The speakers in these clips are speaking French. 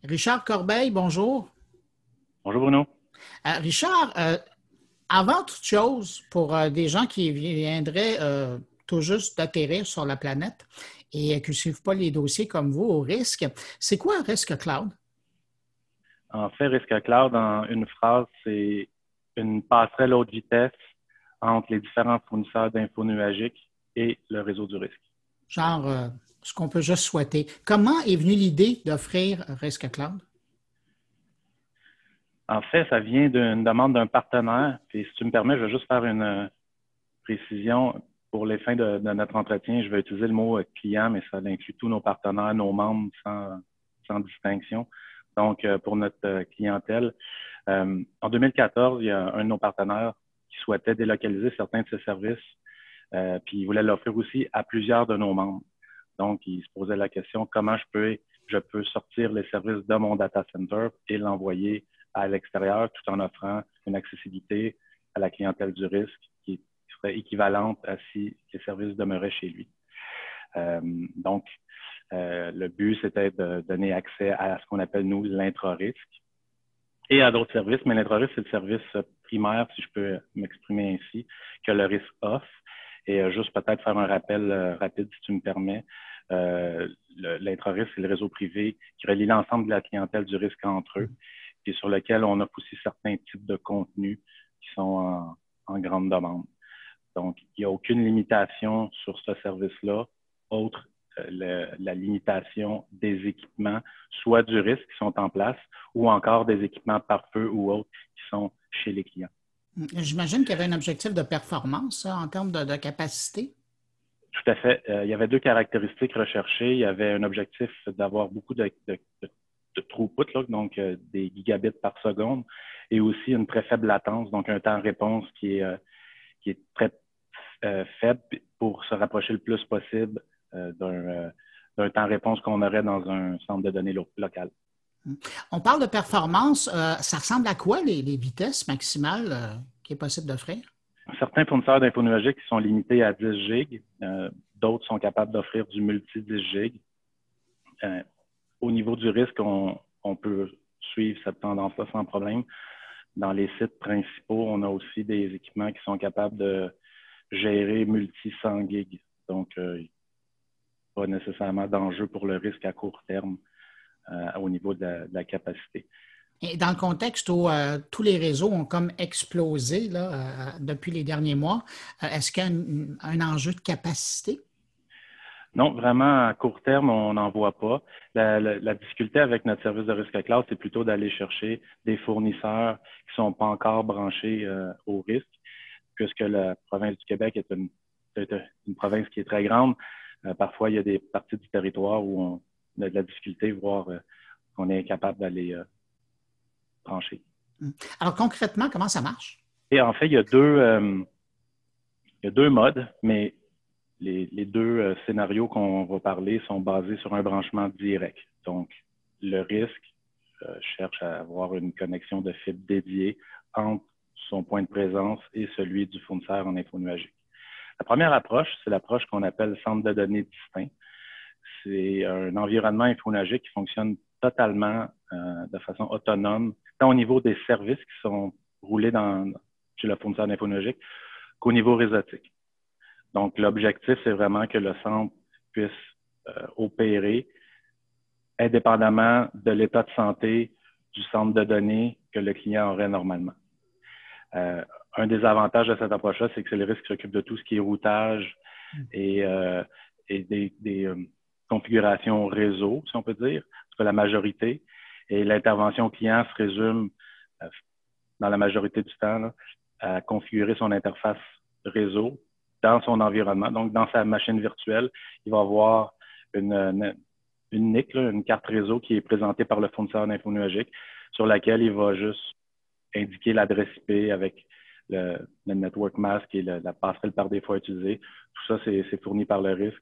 Richard Corbeil, bonjour. Bonjour Bruno. Richard, avant toute chose, pour des gens qui viendraient tout juste d'atterrir sur la planète et qui ne suivent pas les dossiers comme vous au risque, c'est quoi un risque cloud? En fait, Risque Cloud, en une phrase, c'est une passerelle haute vitesse entre les différents fournisseurs d'infos nuagiques et le réseau du risque. Genre, ce qu'on peut juste souhaiter. Comment est venue l'idée d'offrir Risque Cloud? En fait, ça vient d'une demande d'un partenaire. Puis, si tu me permets, je vais juste faire une précision. Pour les fins de notre entretien, je vais utiliser le mot client, mais ça inclut tous nos partenaires, nos membres sans distinction. Donc, pour notre clientèle, en 2014, il y a un de nos partenaires qui souhaitait délocaliser certains de ses services, puis il voulait l'offrir aussi à plusieurs de nos membres. Donc, il se posait la question, comment je peux sortir les services de mon data center et l'envoyer à l'extérieur tout en offrant une accessibilité à la clientèle du risque qui serait équivalente à si les services demeuraient chez lui. Donc, le but, c'était de donner accès à ce qu'on appelle, nous, l'intra-risque et à d'autres services. Mais l'intra-risque, c'est le service primaire, si je peux m'exprimer ainsi, que le risque offre. Et juste peut-être faire un rappel rapide, si tu me permets. L'intra-risque, c'est le réseau privé qui relie l'ensemble de la clientèle du risque entre eux et sur lequel on offre aussi certains types de contenus qui sont en grande demande. Donc, il n'y a aucune limitation sur ce service-là, autre la limitation des équipements, soit du risque qui sont en place, ou encore des équipements par feu ou autres qui sont chez les clients. J'imagine qu'il y avait un objectif de performance en termes de capacité. Tout à fait. Il y avait deux caractéristiques recherchées. Il y avait un objectif d'avoir beaucoup de throughput, là, donc des gigabits par seconde, et aussi une très faible latence, donc un temps de réponse qui est très faible pour se rapprocher le plus possible d'un temps de réponse qu'on aurait dans un centre de données local. On parle de performance. Ça ressemble à quoi les vitesses maximales qui est possible d'offrir? Certains fournisseurs d'infos nuagiques sont limités à 10 gigs. D'autres sont capables d'offrir du multi-10 gigs. Au niveau du risque, on peut suivre cette tendance-là sans problème. Dans les sites principaux, on a aussi des équipements qui sont capables de gérer multi-100 gigs. Donc, pas nécessairement d'enjeu pour le risque à court terme au niveau de la capacité. Et dans le contexte où tous les réseaux ont comme explosé là, depuis les derniers mois, est-ce qu'il y a un enjeu de capacité? Non, vraiment, à court terme, on n'en voit pas. La difficulté avec notre service de risque cloud, c'est plutôt d'aller chercher des fournisseurs qui ne sont pas encore branchés au risque, puisque la province du Québec est une province qui est très grande. Parfois, il y a des parties du territoire où on a de la difficulté, voire qu'on est incapable d'aller brancher. Alors, concrètement, comment ça marche? Et en fait, il y a deux modes, mais les deux scénarios qu'on va parler sont basés sur un branchement direct. Donc, le risque cherche à avoir une connexion de fibre dédiée entre son point de présence et celui du fournisseur en info nuagique. La première approche, c'est l'approche qu'on appelle centre de données distinct. C'est un environnement infonuagique qui fonctionne totalement de façon autonome, tant au niveau des services qui sont roulés chez le fournisseur d'infonuagique qu'au niveau réseautique. Donc, l'objectif, c'est vraiment que le centre puisse opérer indépendamment de l'état de santé du centre de données que le client aurait normalement. Un des avantages de cette approche-là, c'est que c'est le risque qui s'occupe de tout ce qui est routage et des configurations réseau, si on peut dire, c'est la majorité. Et l'intervention client se résume, dans la majorité du temps, là, à configurer son interface réseau dans son environnement. Donc, dans sa machine virtuelle, il va avoir une NIC, là, une carte réseau qui est présentée par le fournisseur d'info nuagique sur laquelle il va juste indiquer l'adresse IP avec le network mask et la passerelle par défaut utilisée. Tout ça, c'est fourni par le risque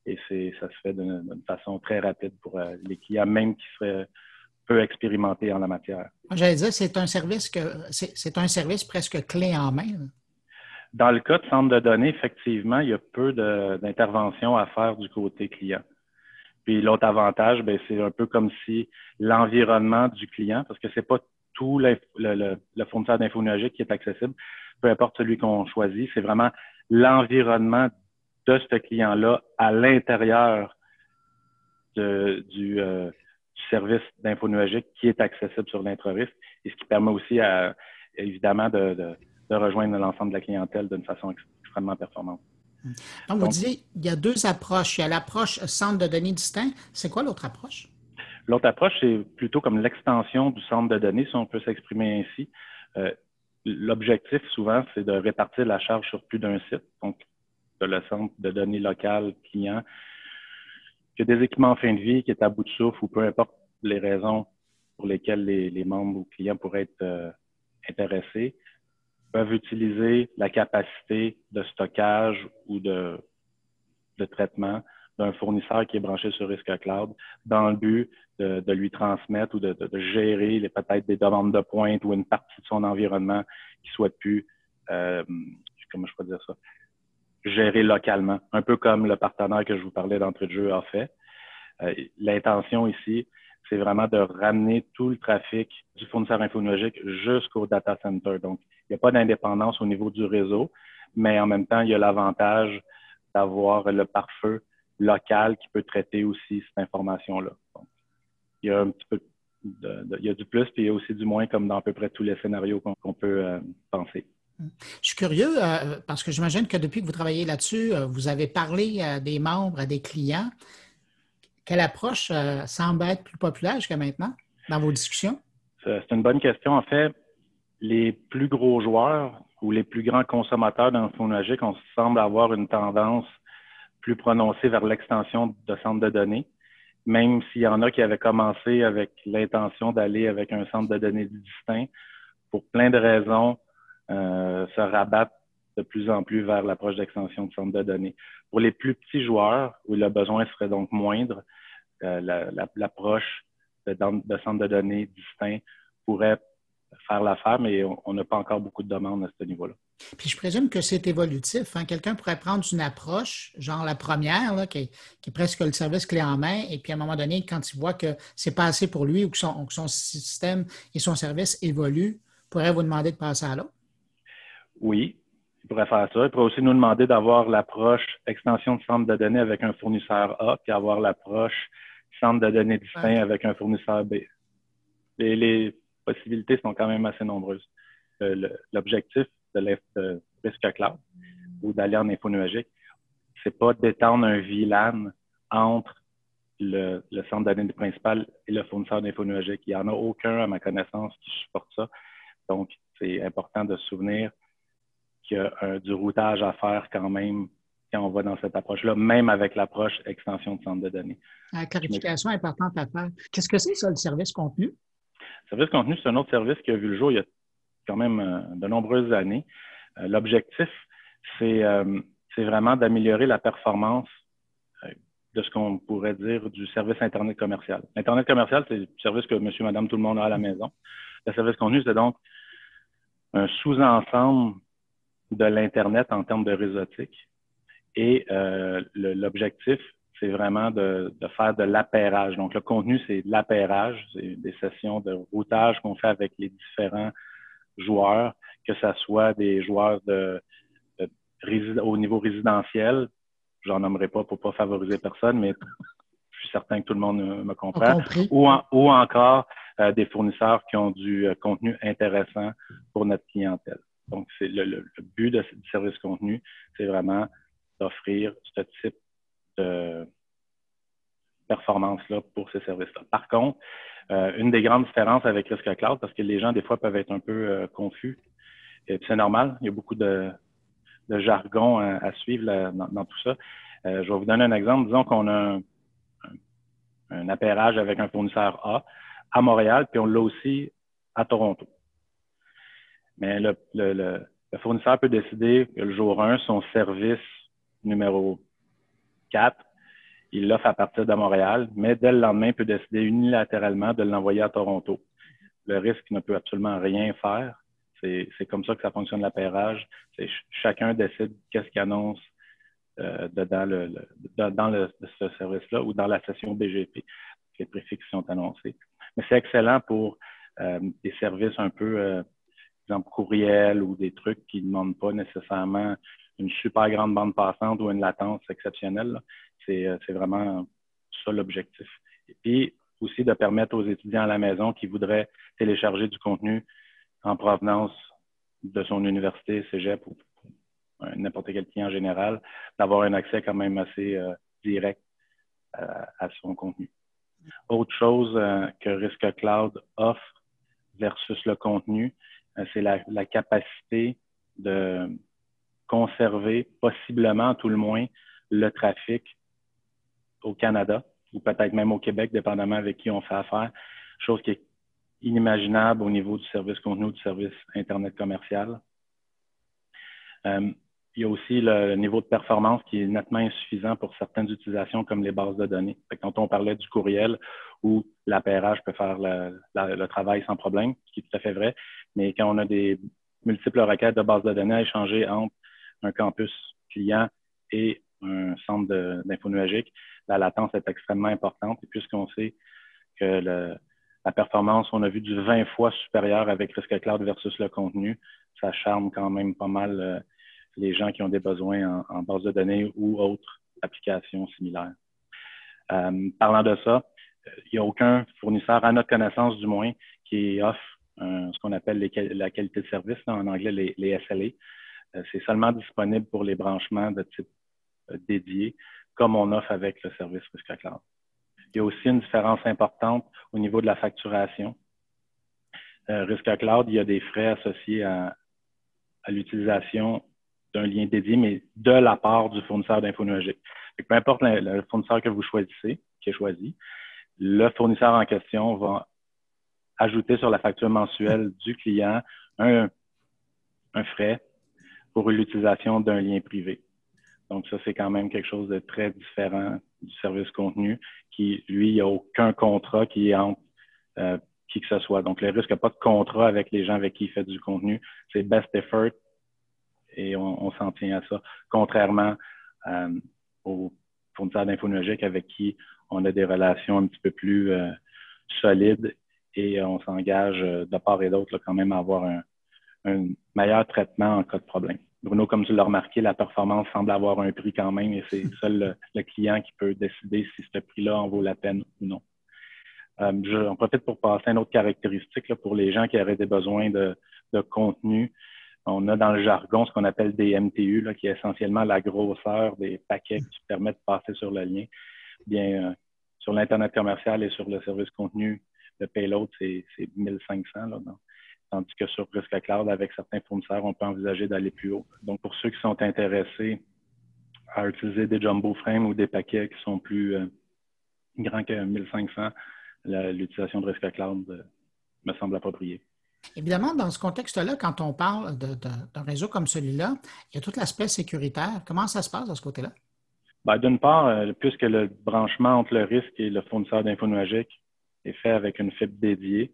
et ça se fait d'une façon très rapide pour les clients, même qui seraient peu expérimentés en la matière. J'allais dire, c'est un service presque clé en main. Dans le cas de centre de données, effectivement, il y a peu d'interventions à faire du côté client. Puis l'autre avantage, ben, c'est un peu comme si l'environnement du client, parce que c'est pas tout le fournisseur d'infos nuagiques qui est accessible, peu importe celui qu'on choisit, c'est vraiment l'environnement de ce client-là à l'intérieur du service d'info nuagique qui est accessible sur l'Intrarisque et ce qui permet aussi évidemment de rejoindre l'ensemble de la clientèle d'une façon extrêmement performante. Donc, vous disiez, il y a deux approches. Il y a l'approche centre de données distinct. C'est quoi l'autre approche? L'autre approche, c'est plutôt comme l'extension du centre de données, si on peut s'exprimer ainsi. L'objectif, souvent, c'est de répartir la charge sur plus d'un site. Donc, le centre de données local client, qui a des équipements en fin de vie, qui est à bout de souffle ou peu importe les raisons pour lesquelles les membres ou clients pourraient être intéressés, peuvent utiliser la capacité de stockage ou de traitement d'un fournisseur qui est branché sur Risque Cloud dans le but de lui transmettre ou de gérer peut-être des demandes de pointe ou une partie de son environnement qui souhaite plus, comment je peux dire ça, gérer localement, un peu comme le partenaire que je vous parlais d'entrée de jeu a fait. L'intention ici, c'est vraiment de ramener tout le trafic du fournisseur infonuagique jusqu'au data center. Donc, il n'y a pas d'indépendance au niveau du réseau, mais en même temps, il y a l'avantage d'avoir le pare-feu local qui peut traiter aussi cette information-là. Donc, il y a un petit peu il y a du plus, puis il y a aussi du moins, comme dans à peu près tous les scénarios qu'on peut penser. Je suis curieux parce que j'imagine que depuis que vous travaillez là-dessus, vous avez parlé à des membres, à des clients. Quelle approche semble être plus populaire jusqu'à maintenant dans vos discussions? C'est une bonne question. En fait, les plus gros joueurs ou les plus grands consommateurs d'infonuagique, on semble avoir une tendance plus prononcée vers l'extension de centres de données, même s'il y en a qui avaient commencé avec l'intention d'aller avec un centre de données distinct, pour plein de raisons, se rabattent de plus en plus vers l'approche d'extension de centre de données. Pour les plus petits joueurs, où le besoin serait donc moindre, l'approche de centre de données distinct pourrait faire l'affaire, mais on n'a pas encore beaucoup de demandes à ce niveau-là. Puis je présume que c'est évolutif. Hein? Quelqu'un pourrait prendre une approche, genre la première, là, qui est presque le service clé en main, et puis à un moment donné, quand il voit que c'est pas assez pour lui ou que son système et son service évoluent, pourrait vous demander de passer à l'autre? Oui, il pourrait faire ça. Il pourrait aussi nous demander d'avoir l'approche extension de centre de données avec un fournisseur A, puis avoir l'approche centre de données distinct avec un fournisseur B. Les possibilités sont quand même assez nombreuses. L'objectif de Risque Cloud ou d'aller en infonuagique, c'est pas d'étendre un VLAN entre le centre de données principal et le fournisseur d'infonuagique. Il n'y en a aucun, à ma connaissance, qui supporte ça. Donc, c'est important de se souvenir qu'il y a du routage à faire quand même quand on va dans cette approche-là, même avec l'approche extension de centre de données. La clarification importante à faire. Qu'est-ce que c'est ça, le service contenu? Le service contenu, c'est un autre service qui a vu le jour il y a quand même de nombreuses années. L'objectif, c'est vraiment d'améliorer la performance de ce qu'on pourrait dire du service Internet commercial. L'Internet commercial, c'est le service que monsieur, madame, tout le monde a à la maison. Le service contenu, c'est donc un sous-ensemble de l'Internet en termes de réseautique. Et l'objectif, c'est vraiment de faire de l'appairage. Donc, le contenu, c'est de l'appairage, c'est des sessions de routage qu'on fait avec les différents joueurs, que ce soit des joueurs au niveau résidentiel, j'en nommerai pas pour pas favoriser personne, mais je suis certain que tout le monde me comprend, ou encore des fournisseurs qui ont du contenu intéressant pour notre clientèle. Donc, c'est le but du service contenu, c'est vraiment d'offrir ce type de performance-là pour ces services-là. Par contre, une des grandes différences avec Risque Cloud, parce que les gens, des fois, peuvent être un peu confus, et c'est normal, il y a beaucoup de jargon à suivre dans tout ça. Je vais vous donner un exemple. Disons qu'on a un appairage avec un fournisseur A à Montréal, puis on l'a aussi à Toronto. Mais le fournisseur peut décider que le jour 1, son service numéro 4, il l'offre à partir de Montréal, mais dès le lendemain, il peut décider unilatéralement de l'envoyer à Toronto. Le risque ne peut absolument rien faire. C'est comme ça que ça fonctionne l'appairage. Chacun décide qu'est-ce qu'il annonce dans ce service-là ou dans la session BGP. Les préfixes sont annoncés. Mais c'est excellent pour des services un peu, exemple courriel ou des trucs qui ne demandent pas nécessairement une super grande bande passante ou une latence exceptionnelle. C'est vraiment ça l'objectif. Et puis aussi de permettre aux étudiants à la maison qui voudraient télécharger du contenu en provenance de son université, cégep ou n'importe quel client général, d'avoir un accès quand même assez direct à son contenu. Autre chose que Risque Cloud offre versus le contenu, c'est la capacité de conserver, possiblement, tout le moins, le trafic au Canada ou peut-être même au Québec, dépendamment avec qui on fait affaire, chose qui est inimaginable au niveau du service contenu, du service Internet commercial. Il y a aussi le niveau de performance qui est nettement insuffisant pour certaines utilisations comme les bases de données. Quand on parlait du courriel où l'APRH peut faire le travail sans problème, ce qui est tout à fait vrai, mais quand on a des multiples requêtes de bases de données à échanger entre un campus client et un centre d'info nuagique, la latence est extrêmement importante. Et puisqu'on sait que la performance, on a vu du 20 fois supérieur avec Risque Cloud versus le contenu, ça charme quand même pas mal les gens qui ont des besoins en base de données ou autres applications similaires. Parlant de ça, il n'y a aucun fournisseur, à notre connaissance du moins, qui offre ce qu'on appelle la qualité de service, en anglais les SLA. C'est seulement disponible pour les branchements de type dédié, comme on offre avec le service Risque Cloud. Il y a aussi une différence importante au niveau de la facturation. Risque Cloud, il y a des frais associés à l'utilisation d'un lien dédié, mais de la part du fournisseur d'info nuagique. Peu importe le fournisseur que vous choisissez, qui est choisi, le fournisseur en question va ajouter sur la facture mensuelle du client un frais pour l'utilisation d'un lien privé. Donc, ça, c'est quand même quelque chose de très différent du service contenu qui, lui, il n'y a aucun contrat qui est entre qui que ce soit. Donc, le risque n'a pas de contrat avec les gens avec qui il fait du contenu. C'est best effort et on s'en tient à ça, contrairement aux fournisseurs d'info nuagique avec qui on a des relations un petit peu plus solides et on s'engage de part et d'autre quand même à avoir un meilleur traitement en cas de problème. Bruno, comme tu l'as remarqué, la performance semble avoir un prix quand même et c'est seul le client qui peut décider si ce prix-là en vaut la peine ou non. J'en profite pour passer à une autre caractéristique là, pour les gens qui auraient des besoins de contenu. On a dans le jargon ce qu'on appelle des MTU, là, qui est essentiellement la grosseur des paquets qui permettent de passer sur le lien. Bien, sur l'Internet commercial et sur le service contenu, le payload, c'est 1500. Là, tandis que sur Risque Cloud, avec certains fournisseurs, on peut envisager d'aller plus haut. Donc, pour ceux qui sont intéressés à utiliser des jumbo frames ou des paquets qui sont plus grands que 1500, l'utilisation de Risque Cloud me semble appropriée. Évidemment, dans ce contexte-là, quand on parle d'un réseau comme celui-là, il y a tout l'aspect sécuritaire. Comment ça se passe de ce côté-là? Ben, d'une part, puisque le branchement entre le risque et le fournisseur d'info nuagique est fait avec une fibre dédiée,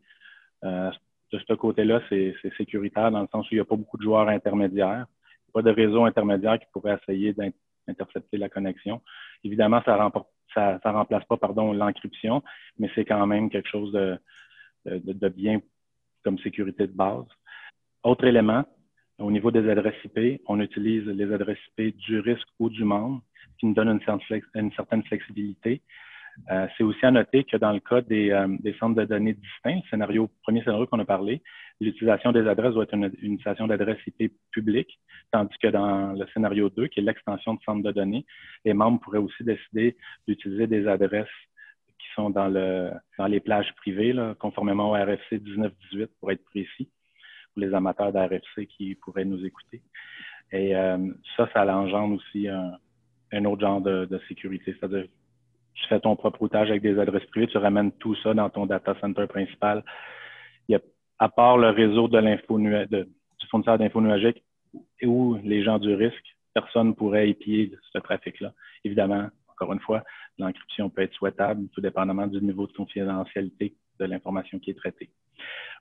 de ce côté-là, c'est sécuritaire dans le sens où il n'y a pas beaucoup de joueurs intermédiaires. Il n'y a pas de réseau intermédiaire qui pourrait essayer d'intercepter la connexion. Évidemment, ça remplace pas l'encryption, mais c'est quand même quelque chose de bien comme sécurité de base. Autre élément, au niveau des adresses IP, on utilise les adresses IP du risque ou du membre, ce qui nous donne une certaine flexibilité. C'est aussi à noter que dans le cas des centres de données distincts, le premier scénario qu'on a parlé, l'utilisation des adresses doit être une utilisation d'adresses IP publiques, tandis que dans le scénario 2, qui est l'extension de centre de données, les membres pourraient aussi décider d'utiliser des adresses qui sont dans les plages privées, là, conformément au RFC 1918 pour être précis, pour les amateurs d'RFC qui pourraient nous écouter. Et ça engendre aussi un autre genre de sécurité, c'est-à-dire tu fais ton propre routage avec des adresses privées, tu ramènes tout ça dans ton data center principal. À part le réseau du fournisseur d'info nuagique ou les gens du risque, personne ne pourrait épier ce trafic-là. Évidemment, encore une fois, l'encryption peut être souhaitable, tout dépendamment du niveau de confidentialité de l'information qui est traitée.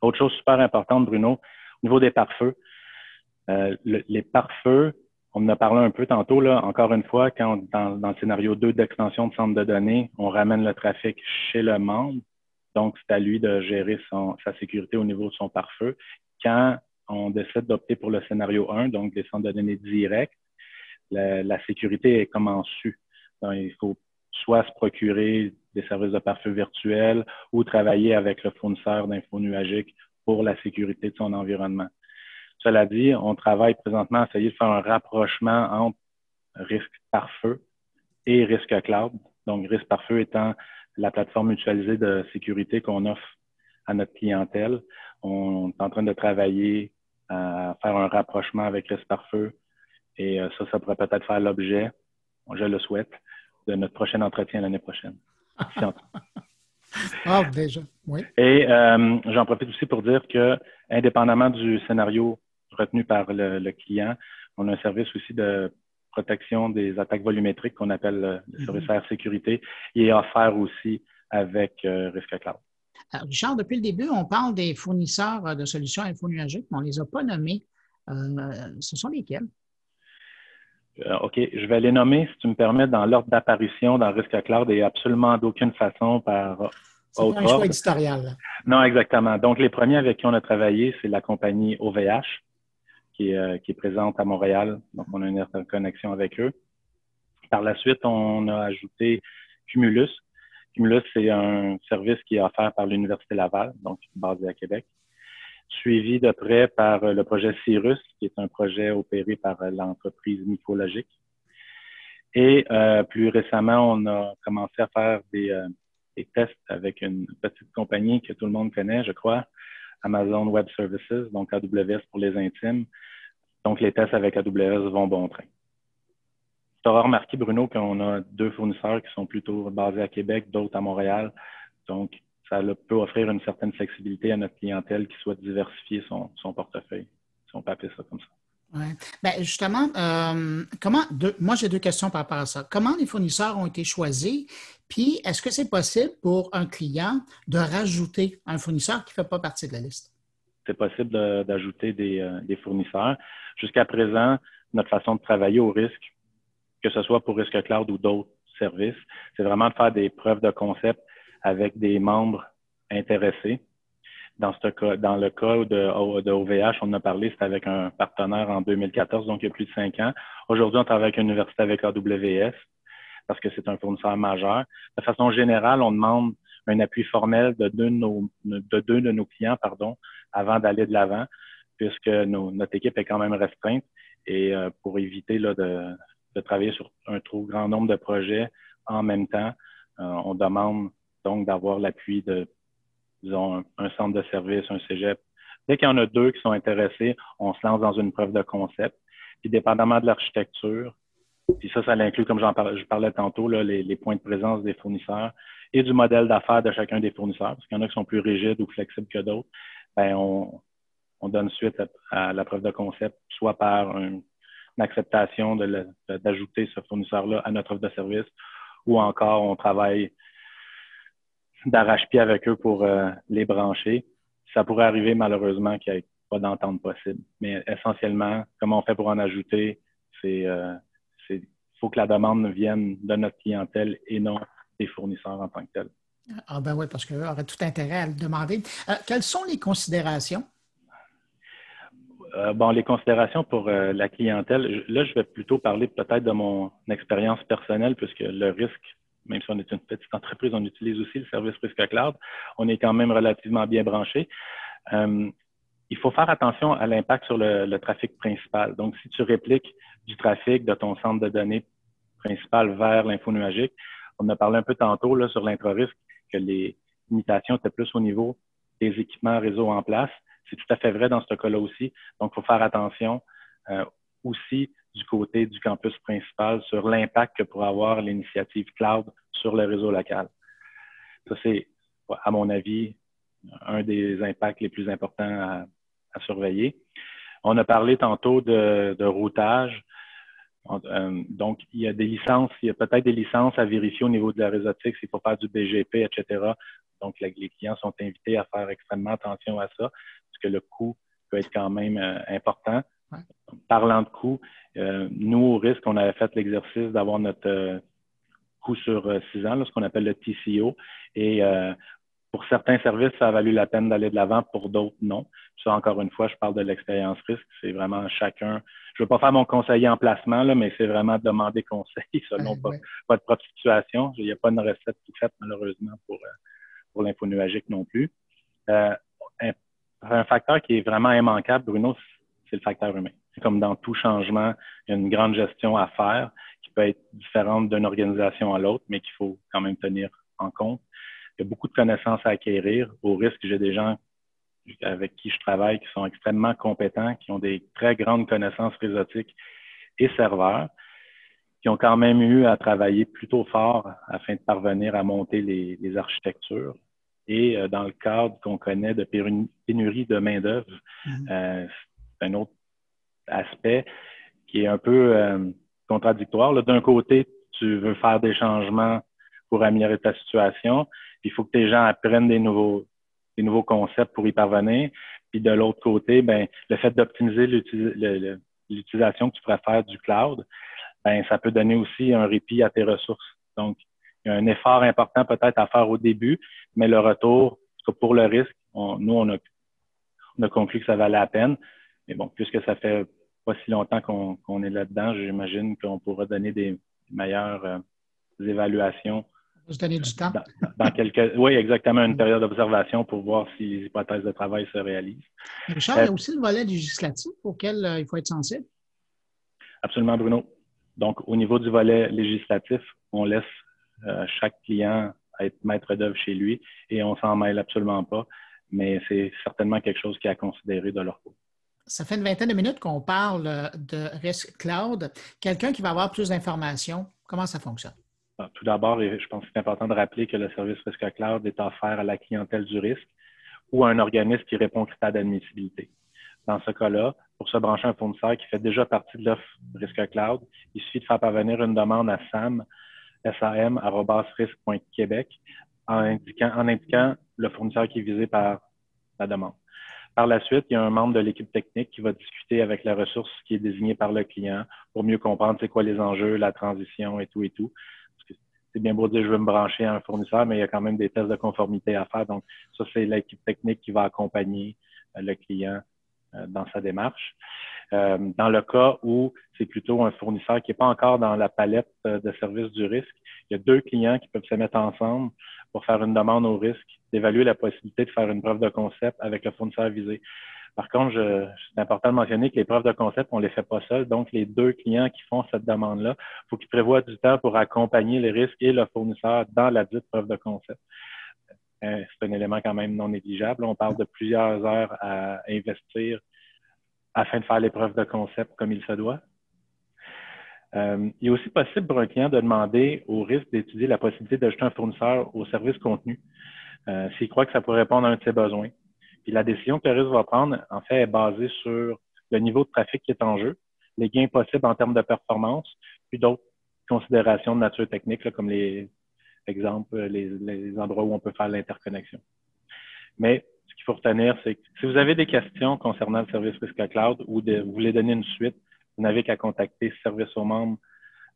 Autre chose super importante, Bruno, au niveau des pare-feux, les pare-feux, On en a parlé un peu tantôt, là. Encore une fois, quand dans le scénario 2 d'extension de centre de données, on ramène le trafic chez le membre. Donc, c'est à lui de gérer sa sécurité au niveau de son pare-feu. Quand on décide d'opter pour le scénario 1, donc des centres de données directs, la sécurité est comme en su. Donc, il faut soit se procurer des services de pare-feu virtuels ou travailler avec le fournisseur d'infos nuagiques pour la sécurité de son environnement. Cela dit, on travaille présentement à essayer de faire un rapprochement entre risque pare-feu et risque cloud. Donc, risque pare-feu étant la plateforme mutualisée de sécurité qu'on offre à notre clientèle. On est en train de travailler à faire un rapprochement avec risque pare-feu et ça pourrait peut-être faire l'objet, je le souhaite, de notre prochain entretien l'année prochaine. Ah, déjà, oui. Et j'en profite aussi pour dire que, indépendamment du scénario retenu par le client, on a un service aussi de protection des attaques volumétriques qu'on appelle le service Air Sécurité. Il est offert aussi avec Risque Cloud. Alors, Richard, depuis le début, on parle des fournisseurs de solutions infonuagiques, mais on ne les a pas nommés. Ce sont lesquels? OK, je vais les nommer, si tu me permets, dans l'ordre d'apparition dans Risque Cloud et absolument d'aucune façon par autre ordre. C'est un choix éditorial. Non, exactement. Donc, les premiers avec qui on a travaillé, c'est la compagnie OVH, qui est présente à Montréal. Donc, on a une interconnexion avec eux. Par la suite, on a ajouté Cumulus. Cumulus, c'est un service qui est offert par l'Université Laval, donc basé à Québec. Suivi de près par le projet Cirrus, qui est un projet opéré par l'entreprise Micrologic. Et plus récemment, on a commencé à faire des tests avec une petite compagnie que tout le monde connaît, je crois, Amazon Web Services, donc AWS pour les intimes. Donc, les tests avec AWS vont bon train. Tu auras remarqué, Bruno, qu'on a 2 fournisseurs qui sont plutôt basés à Québec, d'autres à Montréal. Donc, ça peut offrir une certaine flexibilité à notre clientèle qui souhaite diversifier son portefeuille, si on peut appeler ça comme ça. Ouais. Bien, justement, moi j'ai 2 questions par rapport à ça. Comment les fournisseurs ont été choisis? Puis, est-ce que c'est possible pour un client de rajouter un fournisseur qui ne fait pas partie de la liste? C'est possible d'ajouter des fournisseurs. Jusqu'à présent, notre façon de travailler au risque, que ce soit pour Risque Cloud ou d'autres services, c'est vraiment de faire des preuves de concept avec des membres intéressés. Dans le cas de OVH, on en a parlé, c'était avec un partenaire en 2014, donc il y a plus de 5 ans. Aujourd'hui, on travaille avec une université avec AWS parce que c'est un fournisseur majeur. De façon générale, on demande un appui formel de deux de nos clients, avant d'aller de l'avant, puisque notre équipe est quand même restreinte et pour éviter là, de travailler sur un trop grand nombre de projets en même temps, on demande donc d'avoir l'appui de, disons, un centre de service, un cégep. Dès qu'il y en a 2 qui sont intéressés, on se lance dans une preuve de concept. Puis, dépendamment de l'architecture, puis ça l'inclut, comme je parlais tantôt, là, les points de présence des fournisseurs et du modèle d'affaires de chacun des fournisseurs, parce qu'il y en a qui sont plus rigides ou flexibles que d'autres. Ben, on donne suite à la preuve de concept, soit par une acceptation d'ajouter ce fournisseur-là à notre offre de service, ou encore on travaille d'arrache-pied avec eux pour les brancher. Ça pourrait arriver malheureusement qu'il n'y ait pas d'entente possible. Mais essentiellement, comment on fait pour en ajouter, il faut que la demande vienne de notre clientèle et non des fournisseurs en tant que tels. Ah ben oui, parce qu'eux auraient tout intérêt à le demander. Quelles sont les considérations? Les considérations pour la clientèle, là, je vais plutôt parler peut-être de mon expérience personnelle, puisque le risque, même si on est une petite entreprise, on utilise aussi le service Risque Cloud. On est quand même relativement bien branché. Il faut faire attention à l'impact sur le trafic principal. Donc, si tu répliques du trafic de ton centre de données principal vers l'info nuagique, on a parlé un peu tantôt là, sur l'intra-risque que les limitations étaient plus au niveau des équipements réseau en place. C'est tout à fait vrai dans ce cas-là aussi. Donc, il faut faire attention aussi du côté du campus principal sur l'impact que pourrait avoir l'initiative cloud sur le réseau local. Ça, c'est, à mon avis, un des impacts les plus importants à surveiller. On a parlé tantôt de routage. Donc, il y a peut-être des licences à vérifier au niveau de la réseautique s'il faut faire du BGP, etc. Donc, les clients sont invités à faire extrêmement attention à ça, parce que le coût peut être quand même important. Ouais. Parlant de coûts, nous, au risque, on avait fait l'exercice d'avoir notre coût sur 6 ans, là, ce qu'on appelle le TCO. Et pour certains services, ça a valu la peine d'aller de l'avant, pour d'autres, non. Ça, encore une fois, je parle de l'expérience risque. C'est vraiment chacun. Je ne veux pas faire mon conseiller en placement, là, mais c'est vraiment demander conseil selon votre propre situation. Il n'y a pas une recette toute faite, malheureusement, pour l'info nuagique non plus. Un facteur qui est vraiment immanquable, Bruno, c'est le facteur humain. C'est comme dans tout changement, il y a une grande gestion à faire qui peut être différente d'une organisation à l'autre, mais qu'il faut quand même tenir en compte. Il y a beaucoup de connaissances à acquérir. Au risque, j'ai des gens avec qui je travaille qui sont extrêmement compétents, qui ont des très grandes connaissances réseautiques et serveurs, qui ont quand même eu à travailler plutôt fort afin de parvenir à monter les architectures. Et dans le cadre qu'on connaît de pénurie de main-d'œuvre, c'est un autre aspect qui est un peu contradictoire. D'un côté, tu veux faire des changements pour améliorer ta situation, puis il faut que tes gens apprennent des nouveaux concepts pour y parvenir. Puis de l'autre côté, ben, le fait d'optimiser l'utilisation que tu pourrais faire du cloud, ben, ça peut donner aussi un répit à tes ressources. Donc, il y a un effort important peut-être à faire au début, mais le retour, pour le risque, on a conclu que ça valait la peine. Mais bon, puisque ça fait pas si longtemps qu'on est là-dedans, j'imagine qu'on pourra donner des meilleures évaluations. On va se donner du temps. Oui, exactement, une période d'observation pour voir si les hypothèses de travail se réalisent. Richard, il y a aussi le volet législatif auquel il faut être sensible. Absolument, Bruno. Donc, au niveau du volet législatif, on laisse chaque client être maître d'œuvre chez lui et on s'en mêle absolument pas, mais c'est certainement quelque chose qui est à considérer de leur côté. Ça fait une vingtaine de minutes qu'on parle de risque cloud. Quelqu'un qui va avoir plus d'informations, comment ça fonctionne? Tout d'abord, je pense que c'est important de rappeler que le service risque cloud est offert à la clientèle du risque ou à un organisme qui répond aux critères d'admissibilité. Dans ce cas-là, pour se brancher un fournisseur qui fait déjà partie de l'offre risque cloud, il suffit de faire parvenir une demande à sam@risque.québec en indiquant le fournisseur qui est visé par la demande. Par la suite, il y a un membre de l'équipe technique qui va discuter avec la ressource qui est désignée par le client pour mieux comprendre c'est quoi les enjeux, la transition et tout et tout. Parce que c'est bien beau dire je veux me brancher à un fournisseur, mais il y a quand même des tests de conformité à faire. Donc, ça, c'est l'équipe technique qui va accompagner le client dans sa démarche. Dans le cas où c'est plutôt un fournisseur qui n'est pas encore dans la palette de services du risque, il y a 2 clients qui peuvent se mettre ensemble pour faire une demande au risque, d'évaluer la possibilité de faire une preuve de concept avec le fournisseur visé. Par contre, c'est important de mentionner que les preuves de concept, on ne les fait pas seuls. Donc, les 2 clients qui font cette demande-là, il faut qu'ils prévoient du temps pour accompagner les risques et le fournisseur dans la dite preuve de concept. C'est un élément quand même non négligeable. On parle de plusieurs heures à investir afin de faire les preuves de concept comme il se doit. Il est aussi possible pour un client de demander au risque d'étudier la possibilité d'ajouter un fournisseur au service contenu s'il croit que ça pourrait répondre à un de ses besoins. Puis la décision que le risque va prendre, en fait, est basée sur le niveau de trafic qui est en jeu, les gains possibles en termes de performance, puis d'autres considérations de nature technique, là, comme les endroits où on peut faire l'interconnexion. Mais ce qu'il faut retenir, c'est que si vous avez des questions concernant le service risque cloud ou vous voulez donner une suite, vous n'avez qu'à contacter Service aux membres,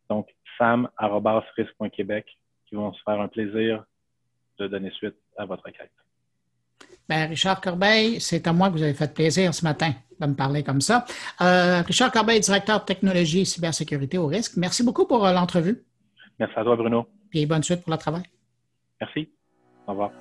donc sam@risque.québec, qui vont se faire un plaisir de donner suite à votre requête. Bien, Richard Corbeil, c'est à moi que vous avez fait plaisir ce matin de me parler comme ça. Richard Corbeil, directeur de technologie et cybersécurité au risque. Merci beaucoup pour l'entrevue. Merci à toi, Bruno. Et bonne suite pour le travail. Merci. Au revoir.